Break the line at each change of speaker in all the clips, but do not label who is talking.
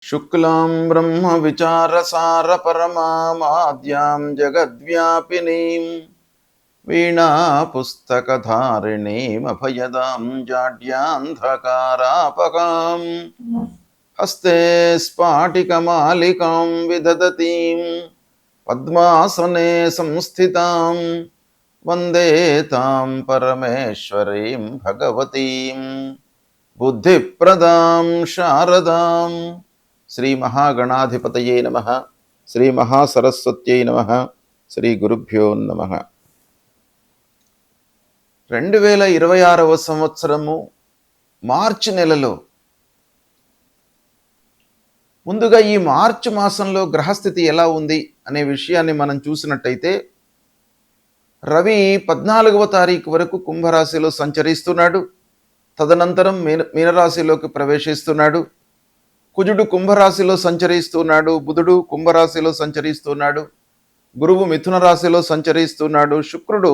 శుక్లాం బ్రహ్మ విచారసార పరమాద్యాం జగద్వ్యాపినీం వీణా పుస్తకధారిణీం అభయదాం జాడ్యాంధకారాపకాం హస్తే స్ఫాటికమాలికాం విదదతీం పద్మాసనే సంస్థితాం వందే తాం పరమేశ్వరీం భగవతీం బుద్ధిప్రదాం శారదాం. శ్రీ మహాగణాధిపతయే నమః. శ్రీ మహాసరస్వత్యై నమః. శ్రీ గురుభ్యో నమః. 2026వ సంవత్సరము మార్చి నెలలో, ముందుగా ఈ మార్చి మాసంలో గ్రహస్థితి ఎలా ఉంది అనే విషయాన్ని మనం చూసినట్టయితే, రవి 14వ తారీఖు వరకు కుంభరాశిలో సంచరిస్తున్నాడు. తదనంతరం మీనరాశిలోకి ప్రవేశిస్తున్నాడు. కుజుడు కుంభరాశిలో సంచరిస్తున్నాడు. బుధుడు కుంభరాశిలో సంచరిస్తున్నాడు. గురువు మిథున రాశిలో సంచరిస్తున్నాడు. శుక్రుడు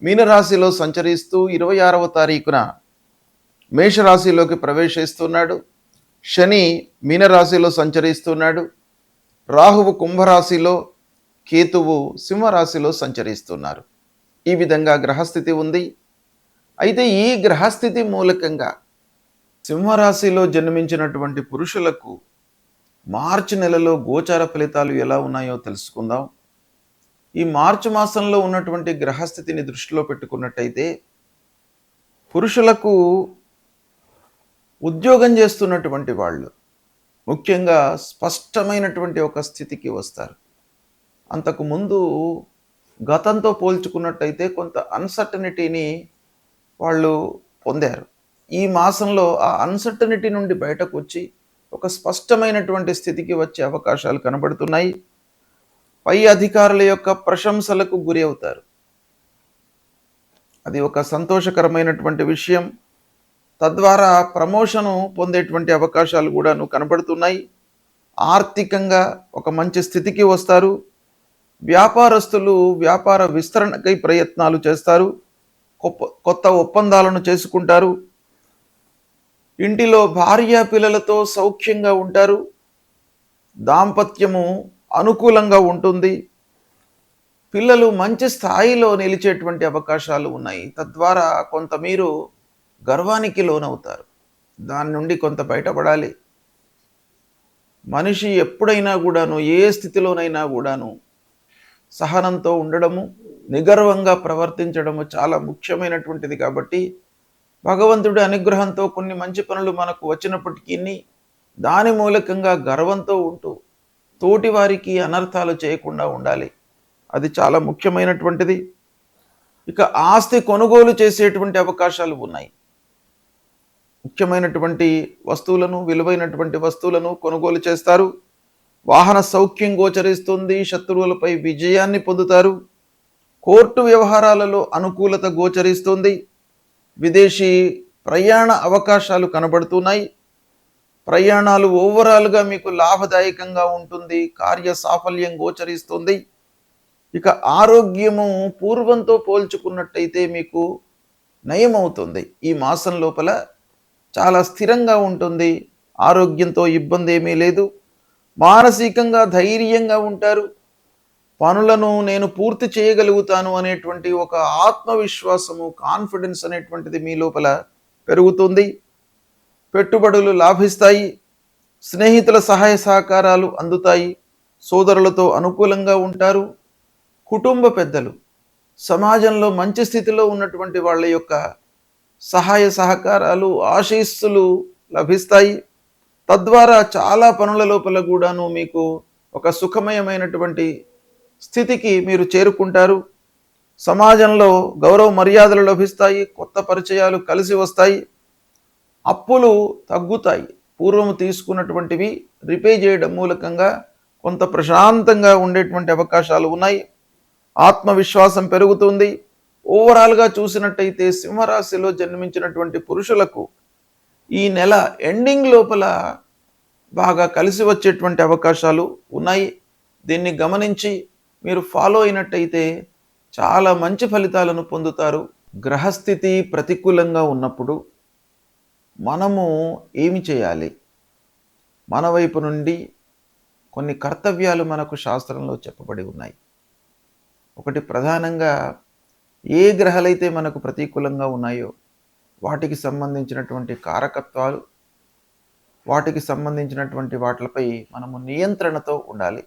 మీనరాశిలో సంచరిస్తూ 26వ తారీఖున మేషరాశిలోకి ప్రవేశిస్తున్నాడు. శని మీనరాశిలో సంచరిస్తున్నాడు. రాహువు కుంభరాశిలో, కేతువు సింహరాశిలో సంచరిస్తున్నారు. ఈ విధంగా గ్రహస్థితి ఉంది. అయితే ఈ గ్రహస్థితి మూలకంగా సింహరాశిలో జన్మించినటువంటి పురుషులకు మార్చి నెలలో గోచార ఫలితాలు ఎలా ఉన్నాయో తెలుసుకుందాం. ఈ మార్చి మాసంలో ఉన్నటువంటి గ్రహస్థితిని దృష్టిలో పెట్టుకున్నట్టయితే, పురుషులకు ఉద్యోగం చేస్తున్నటువంటి వాళ్ళు ముఖ్యంగా స్పష్టమైనటువంటి ఒక స్థితికి వస్తారు. అంతకుముందు గతంతో పోల్చుకున్నట్టయితే కొంత అన్సర్టనిటీని వాళ్ళు పొందారు. ఈ మాసంలో ఆ అన్సర్టనిటీ నుండి బయటకు వచ్చి ఒక స్పష్టమైనటువంటి స్థితికి వచ్చే అవకాశాలు కనబడుతున్నాయి. పై అధికారుల యొక్క ప్రశంసలకు గురి అవుతారు. అది ఒక సంతోషకరమైనటువంటి విషయం. తద్వారా ప్రమోషను పొందేటువంటి అవకాశాలు కూడా కనబడుతున్నాయి. ఆర్థికంగా ఒక మంచి స్థితికి వస్తారు. వ్యాపారస్తులు వ్యాపార విస్తరణకై ప్రయత్నాలు చేస్తారు. కొత్త ఒప్పందాలను చేసుకుంటారు. ఇంటిలో భార్య పిల్లలతో సౌఖ్యంగా ఉంటారు. దాంపత్యము అనుకూలంగా ఉంటుంది. పిల్లలు మంచి స్థాయిలో నిలిచేటువంటి అవకాశాలు ఉన్నాయి. తద్వారా కొంత మీరు గర్వానికి లోనవుతారు. దాని నుండి కొంత బయటపడాలి. మనిషి ఎప్పుడైనా కూడాను, ఏ స్థితిలోనైనా కూడాను సహనంతో ఉండడము, నిగర్వంగా ప్రవర్తించడము చాలా ముఖ్యమైనటువంటిది. కాబట్టి భగవంతుడి అనుగ్రహంతో కొన్ని మంచి పనులు మనకు వచ్చినప్పటికీ దాని మూలకంగా గర్వంతో ఉంటూ తోటి వారికి అనర్థాలు చేయకుండా ఉండాలి. అది చాలా ముఖ్యమైనటువంటిది. ఇక ఆస్తి కొనుగోలు చేసేటువంటి అవకాశాలు ఉన్నాయి. ముఖ్యమైనటువంటి వస్తువులను, విలువైనటువంటి వస్తువులను కొనుగోలు చేస్తారు. వాహన సౌఖ్యం గోచరిస్తుంది. శత్రువులపై విజయాన్ని పొందుతారు. కోర్టు వ్యవహారాలలో అనుకూలత గోచరిస్తుంది. విదేశీ ప్రయాణ అవకాశాలు కనబడుతున్నాయి. ప్రయాణాలు ఓవరాల్గా మీకు లాభదాయకంగా ఉంటుంది. కార్య సాఫల్యం గోచరిస్తుంది. ఇక ఆరోగ్యము పూర్వంతో పోల్చుకున్నట్టయితే మీకు నయమవుతుంది. ఈ మాసం లోపల చాలా స్థిరంగా ఉంటుంది. ఆరోగ్యంతో ఇబ్బంది ఏమీ లేదు. మానసికంగా ధైర్యంగా ఉంటారు. పనులను నేను పూర్తి చేయగలుగుతాను అనేటువంటి ఒక ఆత్మవిశ్వాసము, కాన్ఫిడెన్స్ అనేటువంటిది మీ లోపల పెరుగుతుంది. పెట్టుబడులు లాభిస్తాయి. స్నేహితుల సహాయ సహకారాలు అందుతాయి. సోదరులతో అనుకూలంగా ఉంటారు. కుటుంబ పెద్దలు, సమాజంలో మంచి స్థితిలో ఉన్నటువంటి వాళ్ళ యొక్క సహాయ సహకారాలు, ఆశీస్సులు లభిస్తాయి. తద్వారా చాలా పనుల లోపల కూడాను మీకు ఒక సుఖమయమైనటువంటి స్థితికి మీరు చేరుకుంటారు. సమాజంలో గౌరవ మర్యాదలు లభిస్తాయి. కొత్త పరిచయాలు కలిసి వస్తాయి. అప్పులు తగ్గుతాయి. పూర్వం తీసుకున్నటువంటివి రిపే చేయడం మూలకంగా కొంత ప్రశాంతంగా ఉండేటువంటి అవకాశాలు ఉన్నాయి. ఆత్మవిశ్వాసం పెరుగుతుంది. ఓవరాల్గా చూసినట్టయితే సింహరాశిలో జన్మించినటువంటి పురుషులకు ఈ నెల ఎండింగ్ లోపల బాగా కలిసి వచ్చేటువంటి అవకాశాలు ఉన్నాయి. దీన్ని గమనించి మీరు ఫాలో అయినట్టయితే చాలా మంచి ఫలితాలను పొందుతారు. గ్రహస్థితి ప్రతికూలంగా ఉన్నప్పుడు మనము ఏమి చేయాలి? మన వైపు నుండి కొన్ని కర్తవ్యాలు మనకు శాస్త్రంలో చెప్పబడి ఉన్నాయి. ఒకటి ప్రధానంగా ఏ గ్రహాలైతే మనకు ప్రతికూలంగా ఉన్నాయో వాటికి సంబంధించినటువంటి కారకత్వాలు, వాటికి సంబంధించినటువంటి వాటిపై మనము నియంత్రణతో ఉండాలి.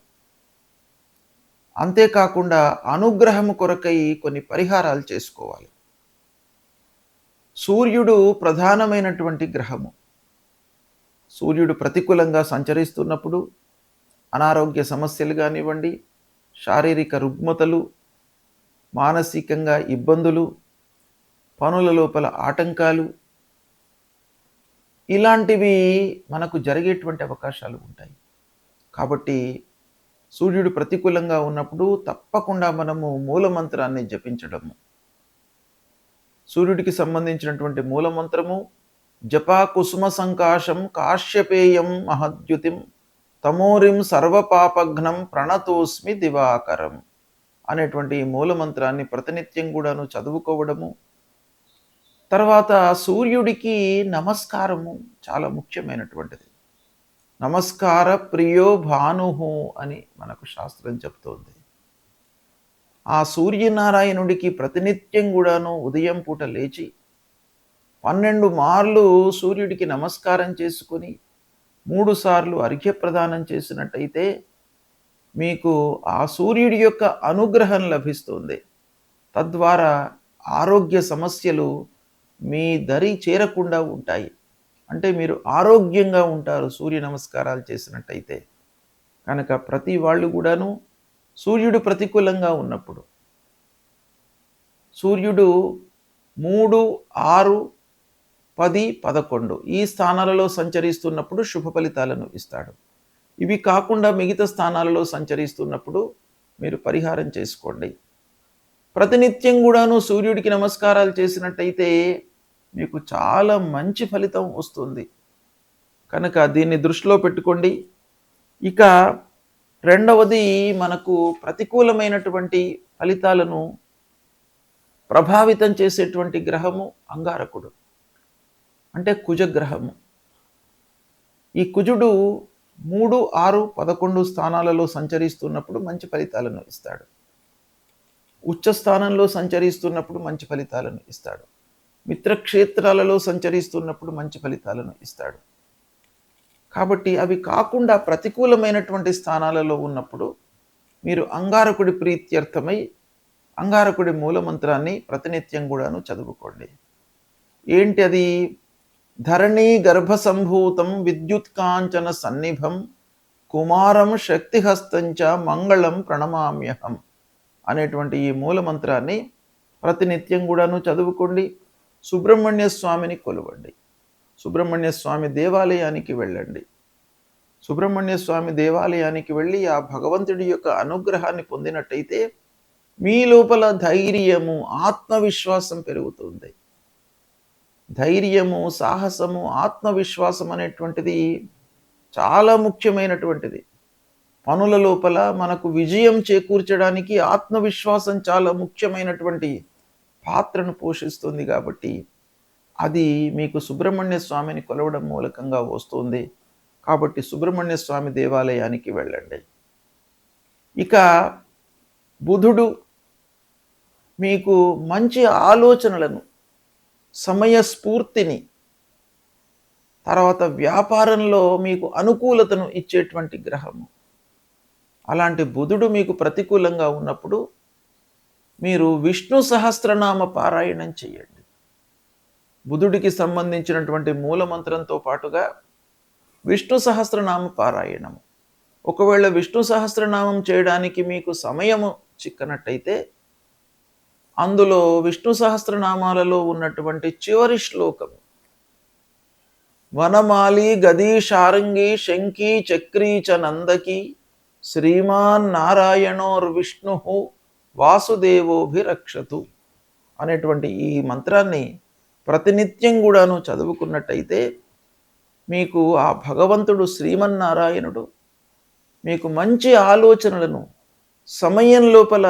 అంతేకాకుండా అనుగ్రహము కొరకై కొన్ని పరిహారాలు చేసుకోవాలి. సూర్యుడు ప్రధానమైనటువంటి గ్రహము. సూర్యుడు ప్రతికూలంగా సంచరిస్తున్నప్పుడు అనారోగ్య సమస్యలు కానివ్వండి, శారీరక రుగ్మతలు, మానసికంగా ఇబ్బందులు, పనుల లోపల ఆటంకాలు, ఇలాంటివి మనకు జరిగేటువంటి అవకాశాలు ఉంటాయి. కాబట్టి సూర్యుడు ప్రతికూలంగా ఉన్నప్పుడు తప్పకుండా మనము మూలమంత్రాన్ని జపించడము. సూర్యుడికి సంబంధించినటువంటి మూలమంత్రము జపా కుసుమ సంకాశం కాశ్యపేయం మహద్యుతిం తమోరిం సర్వపాపఘ్నం ప్రణతోస్మి దివాకరం అనేటువంటి మూలమంత్రాన్ని ప్రతినిత్యం కూడాను చదువుకోవడము. తర్వాత సూర్యుడికి నమస్కారము చాలా ముఖ్యమైనటువంటిది. నమస్కార ప్రియో భానుహు అని మనకు శాస్త్రం చెప్తోంది. ఆ సూర్యనారాయణుడికి ప్రతినిత్యం కూడాను ఉదయం పూట లేచి 12 మార్లు సూర్యుడికి నమస్కారం చేసుకొని 3 సార్లు అర్ఘ్యప్రదానం చేసినట్టయితే మీకు ఆ సూర్యుడి యొక్క అనుగ్రహం లభిస్తుంది. తద్వారా ఆరోగ్య సమస్యలు మీ దరి చేరకుండా ఉంటాయి. అంటే మీరు ఆరోగ్యంగా ఉంటారు సూర్య నమస్కారాలు చేసినట్టయితే. కనుక ప్రతి వాళ్ళు కూడాను సూర్యుడు ప్రతికూలంగా ఉన్నప్పుడు, సూర్యుడు 3, 6, 10, 11 ఈ స్థానాలలో సంచరిస్తున్నప్పుడు శుభ ఫలితాలను ఇస్తాడు. ఇవి కాకుండా మిగతా స్థానాలలో సంచరిస్తున్నప్పుడు మీరు పరిహారం చేసుకోండి. ప్రతినిత్యం కూడాను సూర్యుడికి నమస్కారాలు చేసినట్టయితే మీకు చాలా మంచి ఫలితం వస్తుంది. కనుక దీన్ని దృష్టిలో పెట్టుకోండి. ఇక రెండవది, మనకు ప్రతికూలమైనటువంటి ఫలితాలను ప్రభావితం చేసేటువంటి గ్రహము అంగారకుడు, అంటే కుజగ్రహము. ఈ కుజుడు 3, 6, 11 స్థానాలలో సంచరిస్తున్నప్పుడు మంచి ఫలితాలను ఇస్తాడు. ఉచ్చ స్థానంలో సంచరిస్తున్నప్పుడు మంచి ఫలితాలను ఇస్తాడు. మిత్రక్షేత్రాలలో సంచరిస్తున్నప్పుడు మంచి ఫలితాలను ఇస్తాడు. కాబట్టి అవి కాకుండా ప్రతికూలమైనటువంటి స్థానాలలో ఉన్నప్పుడు మీరు అంగారకుడి ప్రీత్యర్థమై అంగారకుడి మూలమంత్రాన్ని ప్రతినిత్యం కూడాను చదువుకోండి. ఏంటి అది? ధరణీ గర్భ సంభూతం విద్యుత్కాంచన సన్నిభం కుమారం శక్తిహస్తంచ మంగళం ప్రణమామ్యహం అనేటువంటి ఈ మూలమంత్రాన్ని ప్రతినిత్యం కూడాను చదువుకోండి. సుబ్రహ్మణ్య స్వామిని కొలవండి. సుబ్రహ్మణ్య స్వామి దేవాలయానికి వెళ్ళండి. సుబ్రహ్మణ్య స్వామి దేవాలయానికి వెళ్ళి ఆ భగవంతుడి యొక్క అనుగ్రహాన్ని పొందినట్టయితే మీ లోపల ధైర్యము, ఆత్మవిశ్వాసం పెరుగుతుంది. ధైర్యము, సాహసము, ఆత్మవిశ్వాసం అనేటువంటిది చాలా ముఖ్యమైనటువంటిది. పనుల లోపల మనకు విజయం చేకూర్చడానికి ఆత్మవిశ్వాసం చాలా ముఖ్యమైనటువంటి పాత్రను పోషిస్తుంది. కాబట్టి అది మీకు సుబ్రహ్మణ్య స్వామిని కొలవడం మూలకంగా వస్తుంది. కాబట్టి సుబ్రహ్మణ్య స్వామి దేవాలయానికి వెళ్ళండి. ఇక బుధుడు మీకు మంచి ఆలోచనలను, సమయస్ఫూర్తిని, తర్వాత వ్యాపారంలో మీకు అనుకూలతను ఇచ్చేటువంటి గ్రహము. అలాంటి బుధుడు మీకు ప్రతికూలంగా ఉన్నప్పుడు మీరు విష్ణు సహస్రనామ పారాయణం చేయండి. బుధుడికి సంబంధించినటువంటి మూలమంత్రంతో పాటుగా విష్ణు సహస్రనామ పారాయణము. ఒకవేళ విష్ణు సహస్రనామం చేయడానికి మీకు సమయము చిక్కనట్టయితే అందులో విష్ణు సహస్రనామాలలో ఉన్నటువంటి చివరి శ్లోకము వనమాలి గదీ శారంగి శంఖీ చక్రీ చ నందకి శ్రీమాన్ నారాయణోర్విష్ణు వాసుదేవోభిరక్షతు అనేటువంటి ఈ మంత్రాన్ని ప్రతినిత్యం కూడాను చదువుకున్నట్టయితే మీకు ఆ భగవంతుడు శ్రీమన్నారాయణుడు మీకు మంచి ఆలోచనలను, సమయం లోపల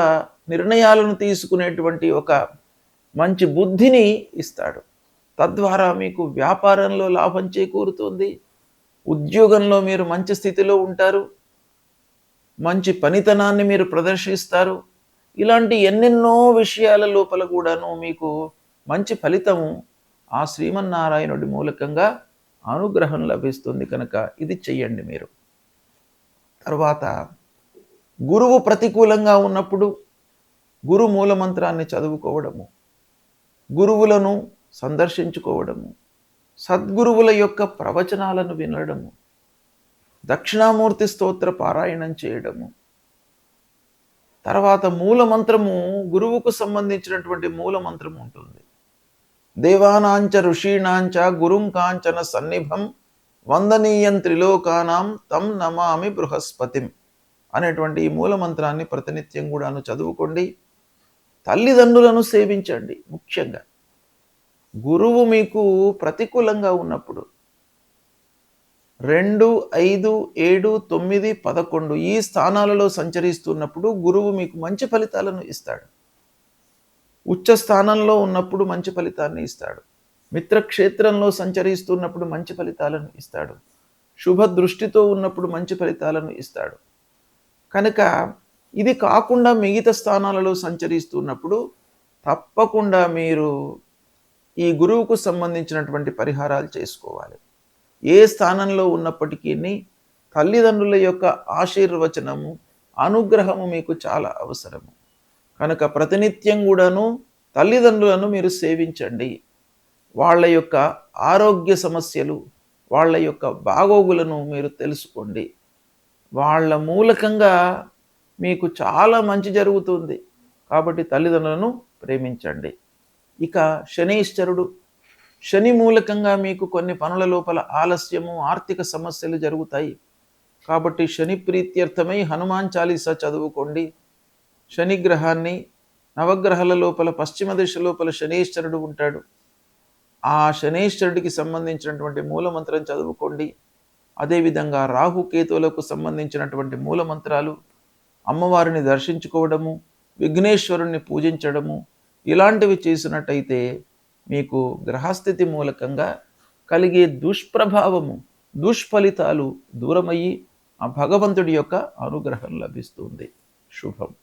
నిర్ణయాలను తీసుకునేటువంటి ఒక మంచి బుద్ధిని ఇస్తాడు. తద్వారా మీకు వ్యాపారంలో లాభం చేకూరుతుంది, ఉద్యోగంలో మీరు మంచి స్థితిలో ఉంటారు, మంచి పనితనాన్ని మీరు ప్రదర్శిస్తారు. ఇలాంటి ఎన్నెన్నో విషయాల లోపల కూడాను మీకు మంచి ఫలితము ఆ శ్రీమన్నారాయణుడి మూలకంగా అనుగ్రహం లభిస్తుంది కనుక ఇది చెయ్యండి మీరు. తర్వాత గురువు ప్రతికూలంగా ఉన్నప్పుడు గురు మూలమంత్రాన్ని చదువుకోవడము, గురువులను సందర్శించుకోవడము, సద్గురువుల యొక్క ప్రవచనాలను వినడము, దక్షిణామూర్తి స్తోత్ర పారాయణం చేయడము, తర్వాత మూలమంత్రము గురువుకు సంబంధించినటువంటి మూలమంత్రం ఉంటుంది. దేవానాంచ ఋషీణాంచ గురుం కాంచన సన్నిభం వందనీయం త్రిలోకానాం తం నమామి బృహస్పతిం అనేటువంటి ఈ మూలమంత్రాన్ని ప్రతినిత్యం కూడాను చదువుకోండి. తల్లిదండ్రులను సేవించండి. ముఖ్యంగా గురువు మీకు ప్రతికూలంగా ఉన్నప్పుడు 2, 5, 7, 9, 11 ఈ స్థానాలలో సంచరిస్తున్నప్పుడు గురువు మీకు మంచి ఫలితాలను ఇస్తాడు. ఉచ్చ స్థానంలో ఉన్నప్పుడు మంచి ఫలితాన్ని ఇస్తాడు. మిత్రక్షేత్రంలో సంచరిస్తున్నప్పుడు మంచి ఫలితాలను ఇస్తాడు. శుభ దృష్టితో ఉన్నప్పుడు మంచి ఫలితాలను ఇస్తాడు. కనుక ఇది కాకుండా మిగతా స్థానాలలో సంచరిస్తున్నప్పుడు తప్పకుండా మీరు ఈ గురువుకు సంబంధించినటువంటి పరిహారాలు చేసుకోవాలి. ఏ స్థానంలో ఉన్నప్పటికీ తల్లిదండ్రుల యొక్క ఆశీర్వచనము, అనుగ్రహము మీకు చాలా అవసరము. కనుక ప్రతినిత్యం కూడాను తల్లిదండ్రులను మీరు సేవించండి. వాళ్ళ యొక్క ఆరోగ్య సమస్యలు, వాళ్ళ యొక్క బాగోగులను మీరు తెలుసుకోండి. వాళ్ళ మూలకంగా మీకు చాలా మంచి జరుగుతుంది. కాబట్టి తల్లిదండ్రులను ప్రేమించండి. ఇక శనీశ్వరుడు, శని మూలకంగా మీకు కొన్ని పనుల లోపల ఆలస్యము, ఆర్థిక సమస్యలు జరుగుతాయి. కాబట్టి శని ప్రీత్యర్థమై హనుమాన్ చాలీసా చదువుకోండి. శనిగ్రహాన్ని నవగ్రహాల లోపల పశ్చిమ దిశ లోపల శనీశ్వరుడు ఉంటాడు. ఆ శనీశ్వరుడికి సంబంధించినటువంటి మూలమంత్రం చదువుకోండి. అదేవిధంగా రాహుకేతువులకు సంబంధించినటువంటి మూలమంత్రాలు, అమ్మవారిని దర్శించుకోవడము, విఘ్నేశ్వరుణ్ణి పూజించడము ఇలాంటివి చేసినట్టయితే మీకు గ్రహస్థితి మూలకంగా కలిగే దుష్ప్రభావము, దుష్ఫలితాలు దూరమయ్యి ఆ భగవంతుడి యొక్క అనుగ్రహం లభిస్తుంది. శుభం.